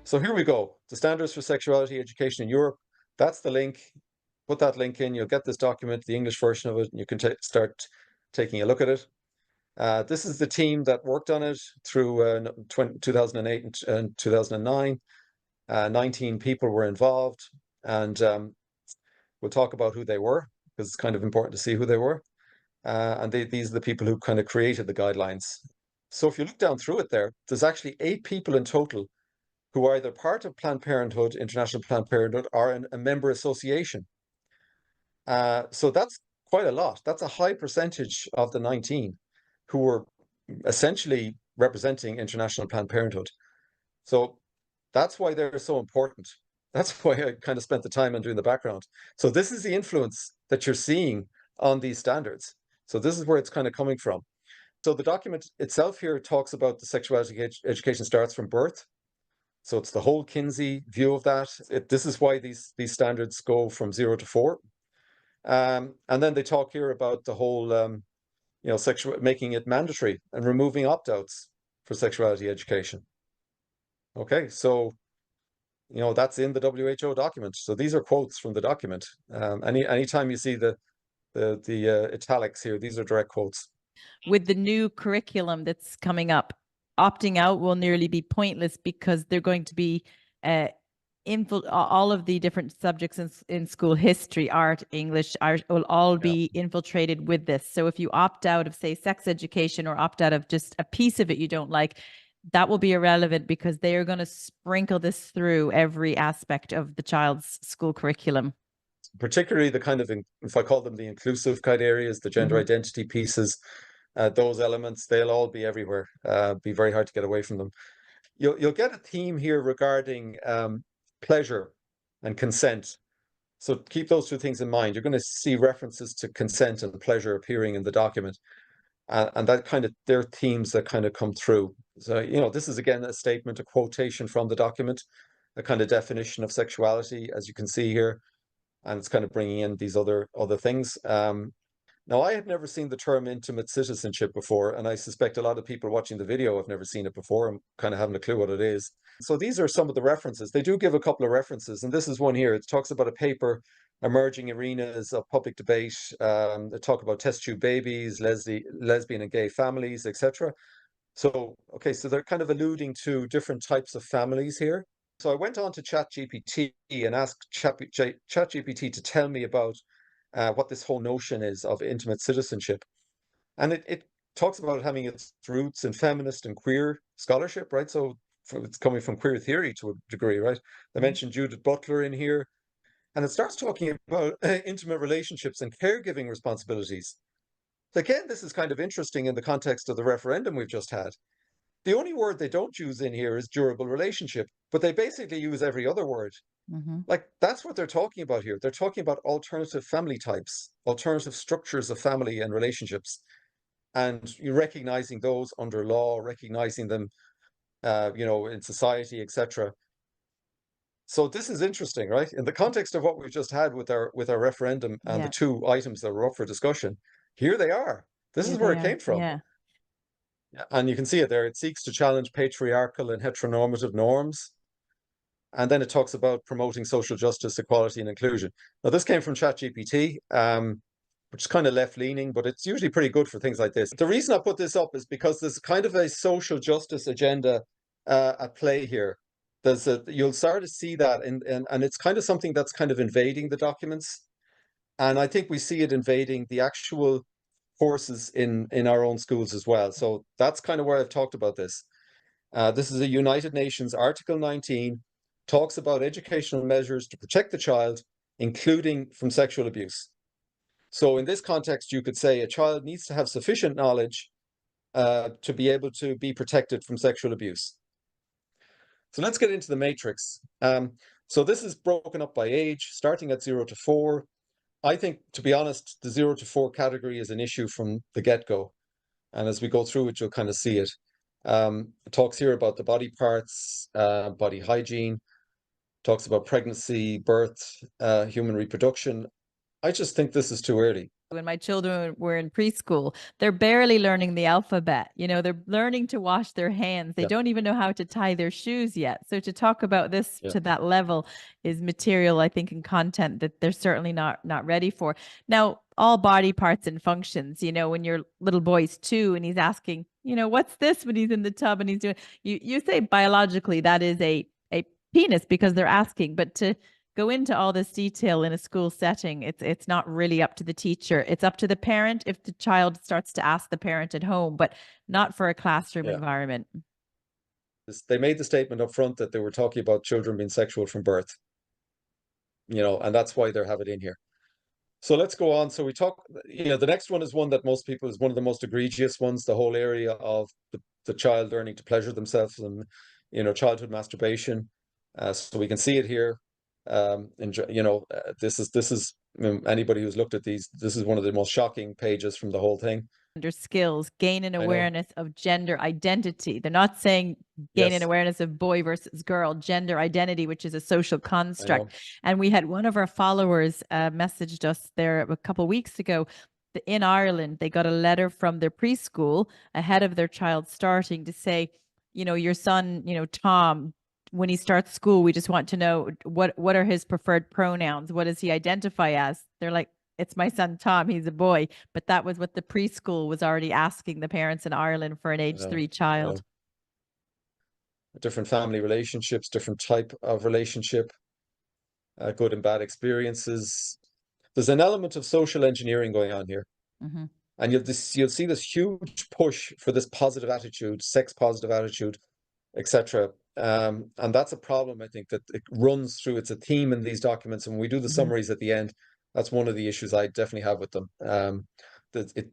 So here we go. The standards for sexuality education in Europe. That's the link. Put that link in. You'll get this document, the English version of it, and you can start taking a look at it. This is the team that worked on it through 2008 and 2009. 19 people were involved, and we'll talk about who they were because it's kind of important to see who they were. And these are the people who kind of created the guidelines. So if you look down through it there's actually 8 people in total who are either part of Planned Parenthood, International Planned Parenthood, or a member association. So that's quite a lot. That's a high percentage of the 19 who were essentially representing International Planned Parenthood. So that's why they're so important. That's why I kind of spent the time on doing the background. So this is the influence that you're seeing on these standards. So this is where it's kind of coming from. So the document itself here talks about the sexuality education starts from birth. So it's the whole Kinsey view of that. This is why these standards go from 0 to 4. And then they talk here about the whole, making it mandatory and removing opt-outs for sexuality education. Okay, so, that's in the WHO document. So these are quotes from the document. Anytime you see the italics here, these are direct quotes. With the new curriculum that's coming up, opting out will nearly be pointless because they're going to be all of the different subjects in school, history, art, English, art, will all be infiltrated with this. So if you opt out of, say, sex education or opt out of just a piece of it you don't like, that will be irrelevant because they are going to sprinkle this through every aspect of the child's school curriculum. Particularly the kind of, if I call them the inclusive kind of areas, the gender identity pieces, those elements, they'll all be everywhere. Be very hard to get away from them. You'll get a theme here regarding pleasure and consent. So keep those two things in mind. You're going to see references to consent and pleasure appearing in the document. And that kind of, they're themes that kind of come through. So, this is again a statement, a quotation from the document, a kind of definition of sexuality, as you can see here. And it's kind of bringing in these other things. Now, I had never seen the term intimate citizenship before, and I suspect a lot of people watching the video have never seen it before and kind of haven't a clue what it is. So these are some of the references. They do give a couple of references, and this is one here. It talks about a paper, Emerging Arenas of Public Debate. They talk about test tube babies, lesbian and gay families, etc. So, okay, so they're kind of alluding to different types of families here. So I went on to ChatGPT and asked ChatGPT to tell me about what this whole notion is of intimate citizenship. And it talks about having its roots in feminist and queer scholarship, right? So it's coming from queer theory to a degree, right? They mentioned Judith Butler in here. And it starts talking about intimate relationships and caregiving responsibilities. So again, this is kind of interesting in the context of the referendum we've just had. The only word they don't use in here is durable relationship, but they basically use every other word. Like, that's what they're talking about here. They're talking about alternative family types, alternative structures of family and relationships. And you're recognizing those under law, recognizing them, in society, etc. So this is interesting, right? In the context of what we've just had with our referendum and the 2 items that were up for discussion, here they are. This is where it came from. Yeah. And you can see it there. It seeks to challenge patriarchal and heteronormative norms. And then it talks about promoting social justice, equality, and inclusion. Now, this came from ChatGPT, which is kind of left-leaning, but it's usually pretty good for things like this. The reason I put this up is because there's kind of a social justice agenda at play here. You'll start to see that, and it's kind of something that's kind of invading the documents. And I think we see it invading the actual courses in our own schools as well. So that's kind of where I've talked about this. This is a United Nations Article 19, talks about educational measures to protect the child, including from sexual abuse. So in this context, you could say a child needs to have sufficient knowledge to be able to be protected from sexual abuse. So let's get into the matrix. So this is broken up by age, starting at 0 to 4. I think, to be honest, the 0 to 4 category is an issue from the get-go. And as we go through it, you'll kind of see it. It talks here about the body parts, body hygiene, talks about pregnancy, birth, human reproduction, I just think this is too early. When my children were in preschool, they're barely learning the alphabet. They're learning to wash their hands. They Yeah, don't even know how to tie their shoes yet. So to talk about this yeah, to that level is material, I think, and content that they're certainly not ready for. Now, all body parts and functions, when your little boy's 2 and he's asking, what's this when he's in the tub and he's doing, you say biologically that is a penis because they're asking, but to go into all this detail in a school setting, it's not really up to the teacher. It's up to the parent if the child starts to ask the parent at home, but not for a classroom yeah. environment. They made the statement up front that they were talking about children being sexual from birth, and that's why they have it in here. So let's go on. So we talk, the next one is one that most people is one of the most egregious ones, the whole area of the child learning to pleasure themselves and, childhood masturbation. So we can see it here. And, this is anybody who's looked at these, this is one of the most shocking pages from the whole thing. Gender skills, gain an I know. awareness of gender identity. They're not saying gain an Yes, awareness of boy versus girl, gender identity, which is a social I construct. know. And we had one of our followers messaged us there a couple of weeks ago. In Ireland, they got a letter from their preschool ahead of their child starting to say, your son, Tom, when he starts school, we just want to know what are his preferred pronouns? What does he identify as? They're like, it's my son Tom, he's a boy. But that was what the preschool was already asking the parents in Ireland for an age 3 child. Different family relationships, different type of relationship, good and bad experiences. There's an element of social engineering going on here. Mm-hmm. And you'll see this huge push for this positive attitude, sex positive attitude, etc. And that's a problem, I think, that it runs through. It's a theme in these documents. And when we do the summaries at the end, that's one of the issues I definitely have with them.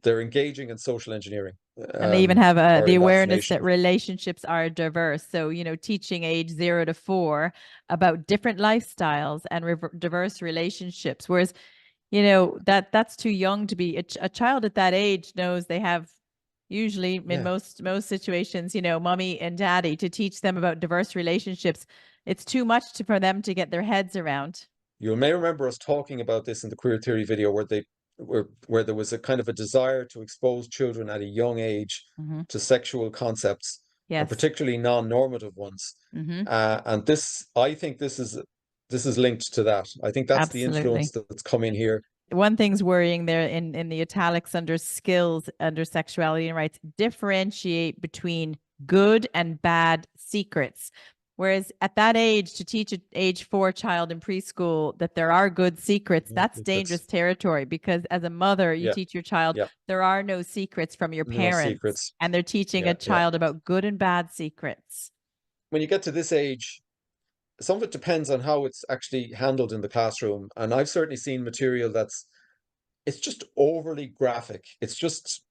They're engaging in social engineering. And they even have the awareness indoctrination. that relationships are diverse. So, teaching age 0 to 4 about different lifestyles and diverse relationships. Whereas, that's too young to be a child at that age knows they have usually in most situations, mommy and daddy to teach them about diverse relationships. It's too much for them to get their heads around. You may remember us talking about this in the queer theory video where there was a kind of a desire to expose children at a young age to sexual concepts, and particularly non-normative ones. And I think this is linked to that. I think that's the influence that's come in here. One thing's worrying there in the italics under skills, under sexuality and rights, differentiate between good and bad secrets. Whereas at that age, to teach an age 4 child in preschool that there are good secrets, that's dangerous territory, because as a mother, you teach your child there are no secrets from your parents, and they're teaching a child about good and bad secrets. When you get to this age, some of it depends on how it's actually handled in the classroom. And I've certainly seen material it's just overly graphic. It's just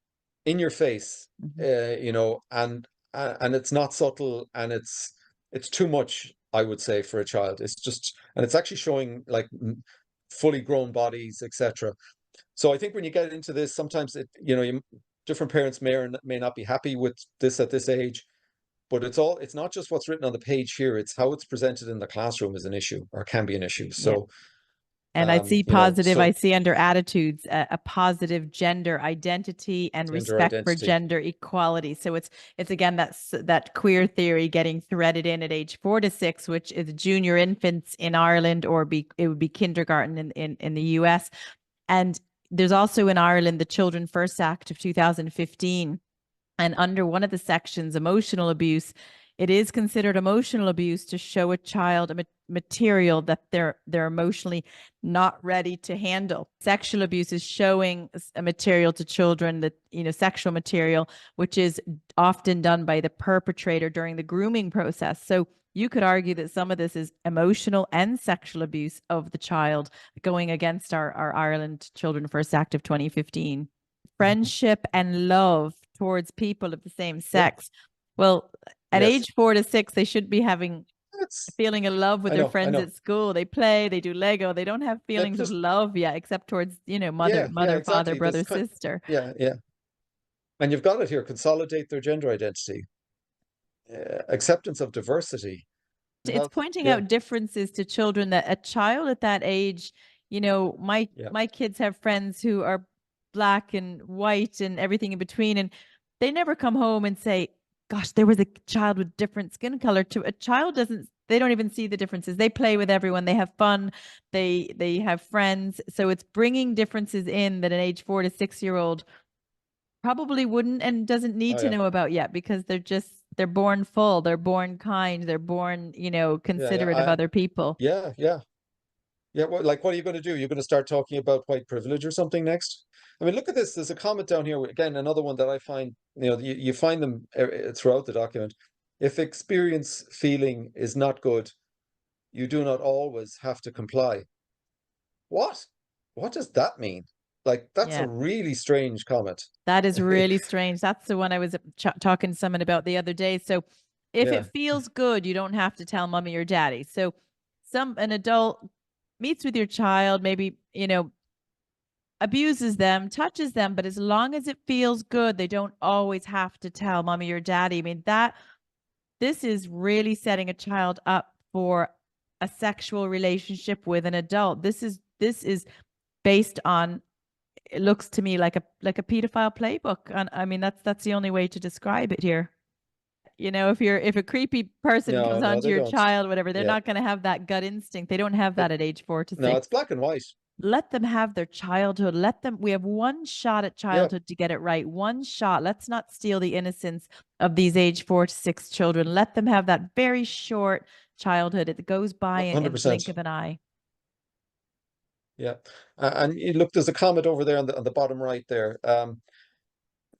in your face, and it's not subtle, and it's too much, I would say, for a child. And it's actually showing like fully grown bodies, etc. So I think when you get into this, sometimes different parents may or may not be happy with this at this age, but it's not just what's written on the page here, it's how it's presented in the classroom is an issue, or can be an issue. So and I see positive, I see under attitudes, a positive gender identity and respect for gender equality. So it's again, that queer theory getting threaded in at age 4 to 6, which is junior infants in Ireland, or it would be kindergarten in the US. And there's also in Ireland, the Children First Act of 2015. And under one of the sections, emotional abuse, it is considered emotional abuse to show a child a material that they're emotionally not ready to handle. Sexual abuse is showing a material to children that, sexual material, which is often done by the perpetrator during the grooming process. So you could argue that some of this is emotional and sexual abuse of the child, going against our Ireland Children First Act of 2015. Friendship and love towards people of the same sex. Well, at age 4 to 6, they should be having a feeling of love with their friends at school. They play, they do Lego. They don't have feelings of love yet, except towards, mother, father, brother, sister. Yeah. And you've got it here, consolidate their gender identity, acceptance of diversity. It's pointing out differences to children, that a child at that age, You know, Yeah. my kids have friends who are black and white and everything in between, and they never come home and say, gosh, there was a child with different skin color. To a child doesn't, they don't even see the differences. They play with everyone, they have fun, they have friends. So it's bringing differences in that an age 4 to 6 year old probably wouldn't and doesn't need Oh, to yeah. know about yet, because they're born full, they're born kind, they're born, you know, Yeah, yeah. considerate of other people. Yeah, yeah. Yeah, well, like, what are you going to do? You're going to start talking about white privilege or something next? I mean, look at this. There's a comment down here. Again, another one that I find, you find them throughout the document. If experience feeling is not good, you do not always have to comply. What? What does that mean? Like, that's a Yeah. really strange comment. That is really strange. That's the one I was talking to someone about the other day. So if Yeah. it feels good, you don't have to tell mommy or daddy. So an adult meets with your child, maybe, you know, abuses them, touches them, but as long as it feels good, they don't always have to tell mommy or daddy. I mean, this is really setting a child up for a sexual relationship with an adult. This is based on, it looks to me like a pedophile playbook. And I mean, that's the only way to describe it here. You know, if a creepy person No, comes no, onto they your don't. child, whatever, they're Yeah. not going to have that gut instinct. They don't have that at age four to No, six. it's black and white. Let them have their childhood. We have one shot at Yeah. childhood to get it right. One shot. Let's not steal the innocence of these age 4 to 6 children. Let them have that very short childhood. It goes by in the 100%. blink of an eye. Yeah. And you look, there's a comment over there on the bottom right there.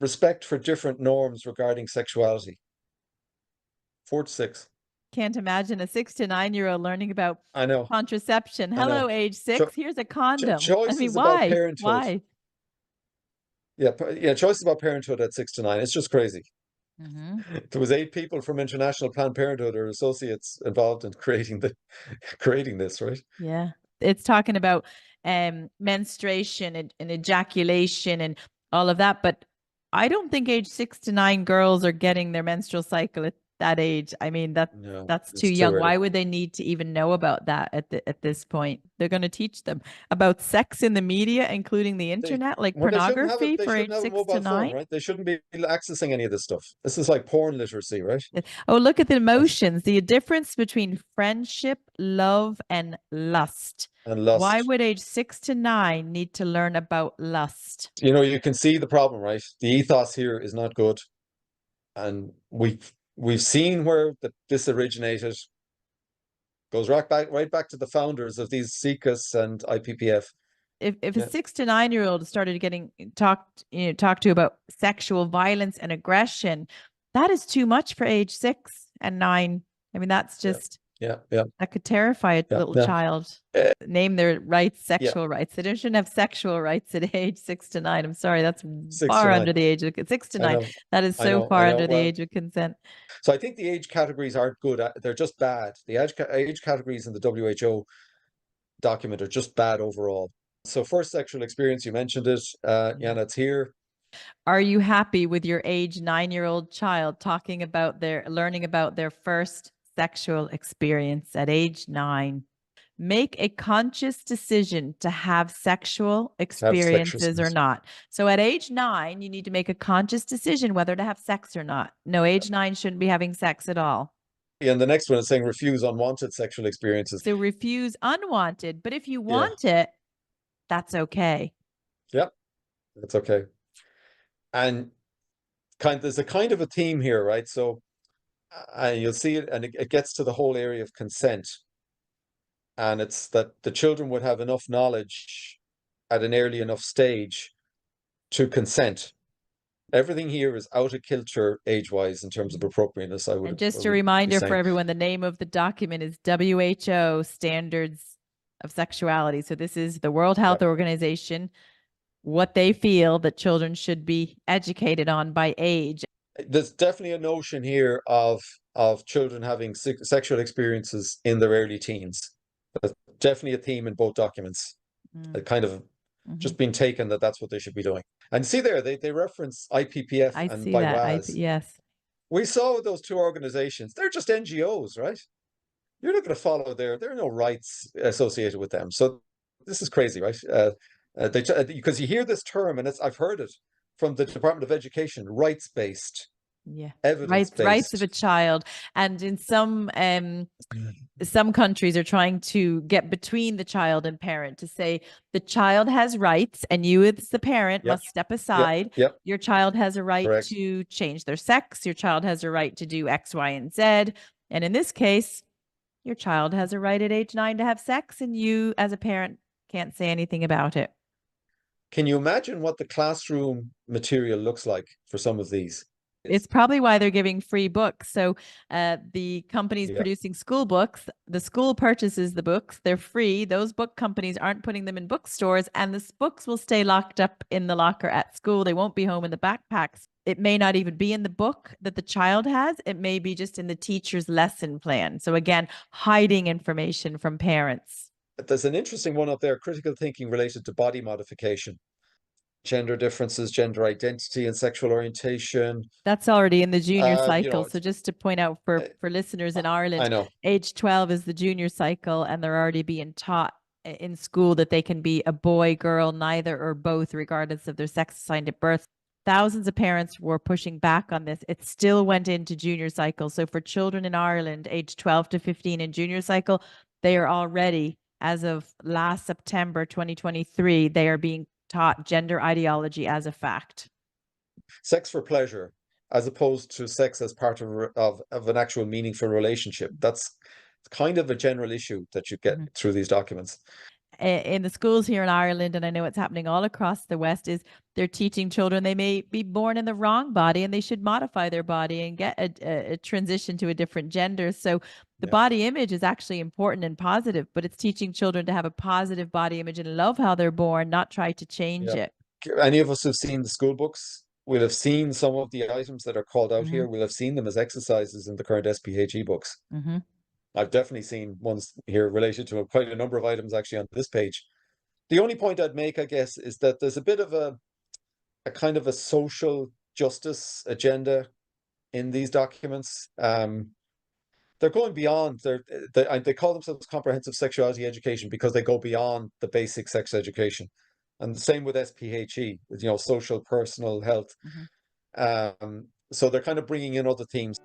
Respect for different norms regarding sexuality. 4 to 6. Can't imagine a 6 to 9 year old learning about I know. contraception. I know. Hello, age Cho 6. Here's a condom. I mean, choices about why? parenthood. Why? Yeah, yeah, choices about parenthood at 6 to 9. It's just crazy. Mm-hmm. There was 8 people from International Planned Parenthood or associates involved in creating this, right? Yeah. It's talking about menstruation and ejaculation and all of that. But I don't think age 6 to 9 girls are getting their menstrual cycle at that age. I mean, No, that's too it's too young. early. Why would they need to even know about that at this point? They're going to teach them about sex in the media, including the They internet, like well, pornography they for shouldn't age have a six to mobile phone, nine. right? They shouldn't be accessing any of this stuff. This is like porn literacy, right? Oh, look at the That's emotions, the difference between friendship, love, and lust. and Why lust. would age 6 to 9 need to learn about lust? You can see the problem, right? The ethos here is not good. And we've seen where this originated. Goes right back to the founders of these CICAS and IPPF. If a Yeah. 6 to 9 year old started getting talked to about sexual violence and aggression, that is too much for age 6 and 9. I mean, that's Yeah. just Yeah. Yeah. that could terrify a Yeah. little Yeah. child. Uh, Name their rights, yeah. sexual rights. They shouldn't have sexual rights at age 6 to 9. I'm sorry, that's Six to far nine. under the age of six to I nine. know. That is I so know. I far know. under the Well, age of consent. so I think the age categories aren't good. They're just bad. The age categories in the WHO document are just bad overall. So first sexual experience, you mentioned it. Yeah. Jana, it's here. Are you happy with your age 9 year old child talking about learning about their first sexual experience at age 9? Make a conscious decision to have sexual Have sexual experiences or experience. not. So at age 9, you need to make a conscious decision whether to have sex or not. No, age 9 shouldn't be having sex at all. Yeah, and the next one is saying refuse unwanted sexual experiences. So refuse unwanted, but if you Yeah. want it, that's okay. Yeah. That's okay. And there's a kind of a theme here, right? So you'll see it, and it gets to the whole area of consent. And it's that the children would have enough knowledge at an early enough stage to consent. Everything here is out of kilter age-wise in terms of appropriateness, I And would just a be reminder for saying. everyone, the name of the document is WHO Standards of Sexuality. So this is the World Health Yep. Organization, what they feel that children should be educated on by age. There's definitely a notion here of children having sexual experiences in their early teens. That's definitely a theme in both documents. It kind of just been taken that's what they should be doing. And see there, they reference IPPF I and see that. BIWAS. Yes. We saw those two organizations. They're just NGOs, right? You're not going to follow there are no rights associated with them. So this is crazy, right? Because you hear this term, and I've heard it from the Department of Education, rights-based, Yeah. Rights of a evidence-based. child. And in some countries are trying to get between the child and parent to say the child has rights and you as the parent Yep, must step yep, aside. yep, Your child has a right correct. to change their sex. Your child has a right to do X, Y, and Z. And in this case, your child has a right at age 9 to have sex, and you as a parent can't say anything about it. Can you imagine what the classroom material looks like for some of these? It's probably why they're giving free books. So the companies Yeah, producing school books, the school purchases the books, they're free. Those book companies aren't putting them in bookstores, and the books will stay locked up in the locker at school. They won't be home in the backpacks. It may not even be in the book that the child has. It may be just in the teacher's lesson plan. So again, hiding information from parents. there's an interesting one up there, critical thinking related to body modification, gender differences, gender identity, and sexual orientation. That's already in the junior You cycle. know, So just to point out for listeners in I Ireland, know. age 12 is the junior cycle, and they're already being taught in school that they can be a boy, girl, neither or both, regardless of their sex assigned at birth. Thousands of parents were pushing back on this. It still went into junior cycle. So for children in Ireland, age 12 to 15 in junior cycle, they are already, as of last September 2023, they are being taught gender ideology as a fact. Sex for pleasure, as opposed to sex as part of an actual meaningful relationship. That's kind of a general issue that you get through these documents. In the schools here in Ireland, and I know it's happening all across the West, is they're teaching children they may be born in the wrong body and they should modify their body and get a transition to a different gender. So the body image is actually important and positive, but it's teaching children to have a positive body image and love how they're born, not try to change it. Any of us who've seen the school books will have seen some of the items that are called out here. We'll have seen them as exercises in the current SPHE books. I've definitely seen ones here related to quite a number of items actually on this page. The only point I'd make, I guess, is that there's a bit of a kind of a social justice agenda in these documents. They're going beyond. They call themselves comprehensive sexuality education because they go beyond the basic sex education, and the same with SPHE, social, personal health. So they're kind of bringing in other themes.